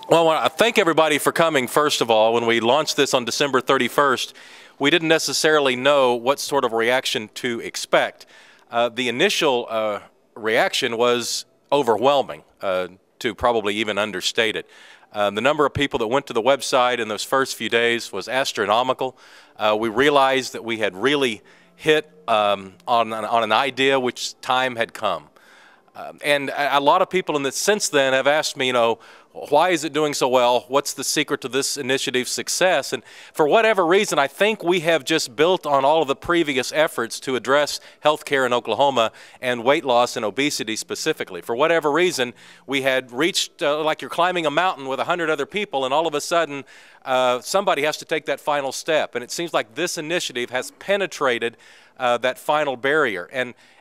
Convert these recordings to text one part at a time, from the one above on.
Well, I thank everybody for coming, first of all. When we launched this on December 31st, we didn't necessarily know what sort of reaction to expect. The initial reaction was overwhelming, to probably even understate it. The number of people that went to the website in those first few days was astronomical. We realized that we had really hit on an idea which time had come. And a lot of people since then have asked me, why is it doing so well? What's the secret to this initiative's success? And for whatever reason, I think we have just built on all of the previous efforts to address health care in Oklahoma and weight loss and obesity specifically. For whatever reason, we had reached like you're climbing a mountain with 100 other people, and all of a sudden somebody has to take that final step. And it seems like this initiative has penetrated that final barrier.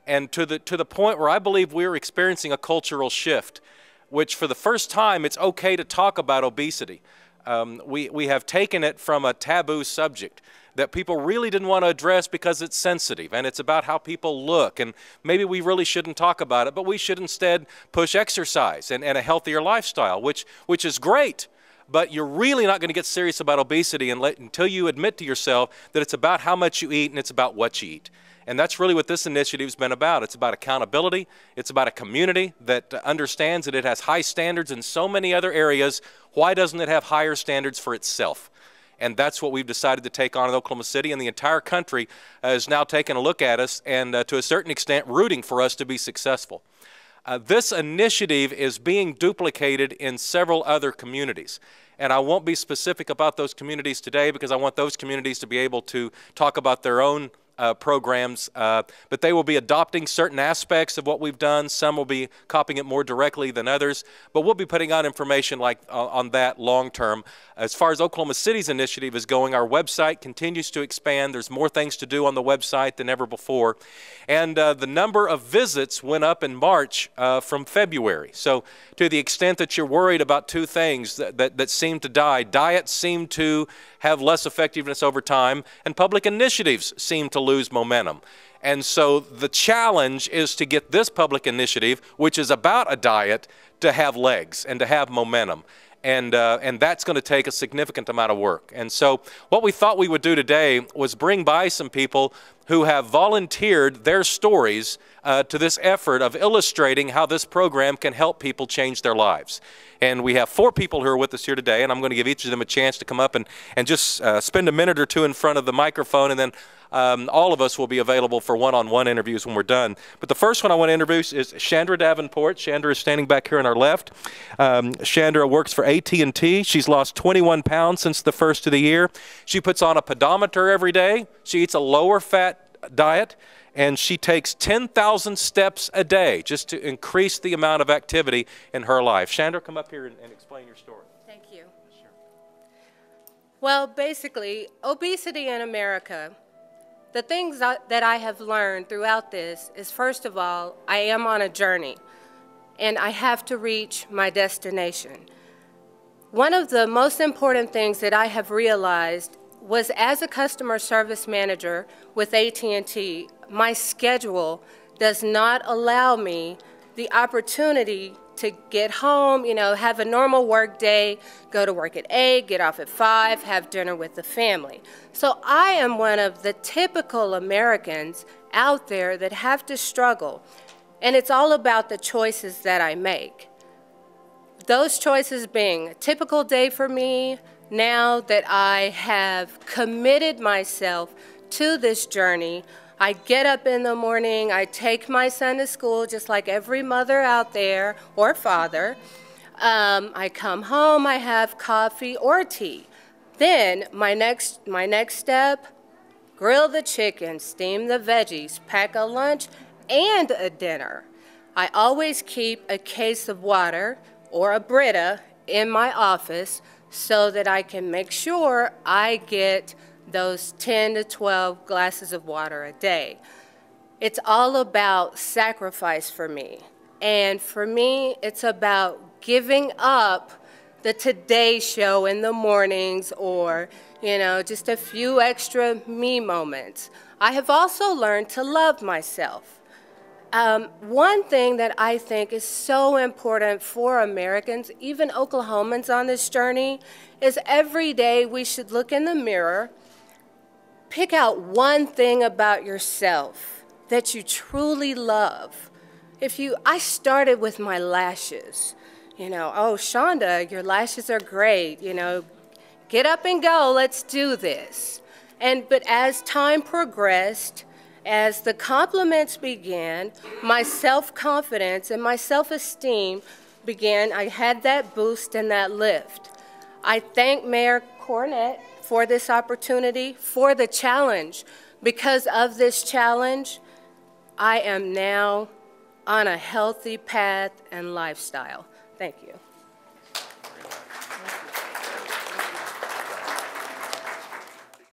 And to the point where I believe we're experiencing a cultural shift, which for the first time it's okay to talk about obesity. We have taken it from a taboo subject that people really didn't want to address because it's sensitive and it's about how people look, and maybe we really shouldn't talk about it, but we should instead push exercise and a healthier lifestyle, which is great. But you're really not going to get serious about obesity until you admit to yourself that it's about how much you eat and it's about what you eat. And that's really what this initiative's been about. It's about accountability. It's about a community that understands that it has high standards in so many other areas. Why doesn't it have higher standards for itself? And that's what we've decided to take on in Oklahoma City, and the entire country has now taken a look at us and to a certain extent rooting for us to be successful. This initiative is being duplicated in several other communities. And I won't be specific about those communities today because I want those communities to be able to talk about their own programs, but they will be adopting certain aspects of what we've done. Some will be copying it more directly than others, but we'll be putting out information like on that long term. As far as Oklahoma City's initiative is going, our website continues to expand. There's more things to do on the website than ever before, and the number of visits went up in March from February. So to the extent that you're worried about two things that seem to die, diets seem to have less effectiveness over time, and public initiatives seem to lose momentum. And so the challenge is to get this public initiative, which is about a diet, to have legs and to have momentum. And that's going to take a significant amount of work. And so what we thought we would do today was bring by some people who have volunteered their stories to this effort of illustrating how this program can help people change their lives. And we have 4 people who are with us here today, and I'm going to give each of them a chance to come up and just spend a minute or two in front of the microphone, and then all of us will be available for one-on-one interviews when we're done. But the first one I want to introduce is Shandra Davenport. Shandra is standing back here on our left. Shandra works for AT&T. She's lost 21 pounds since the first of the year. She puts on a pedometer every day. She eats a lower-fat diet, and she takes 10,000 steps a day just to increase the amount of activity in her life. Shandra, come up here and explain your story. Thank you. Sure. Well, basically, obesity in America, the things that I have learned throughout this is, first of all, I am on a journey, and I have to reach my destination. One of the most important things that I have realized was, as a customer service manager with AT&T, my schedule does not allow me the opportunity to get home, have a normal work day, go to work at 8, get off at 5, have dinner with the family. So I am one of the typical Americans out there that have to struggle, and it's all about the choices that I make. Those choices being a typical day for me, now that I have committed myself to this journey, I get up in the morning, I take my son to school just like every mother out there, or father. I come home, I have coffee or tea. Then my next step, grill the chicken, steam the veggies, pack a lunch and a dinner. I always keep a case of water or a Brita in my office so that I can make sure I get those 10 to 12 glasses of water a day. It's all about sacrifice for me. And for me, it's about giving up the Today Show in the mornings or, just a few extra me moments. I have also learned to love myself. One thing that I think is so important for Americans, even Oklahomans on this journey, is every day we should look in the mirror, pick out one thing about yourself that you truly love. I started with my lashes. You know, oh, Shonda, your lashes are great. You know, get up and go, let's do this. But as time progressed, as the compliments began, my self-confidence and my self-esteem began. I had that boost and that lift. I thank Mayor Cornet for this opportunity, for the challenge. Because of this challenge, I am now on a healthy path and lifestyle. Thank you.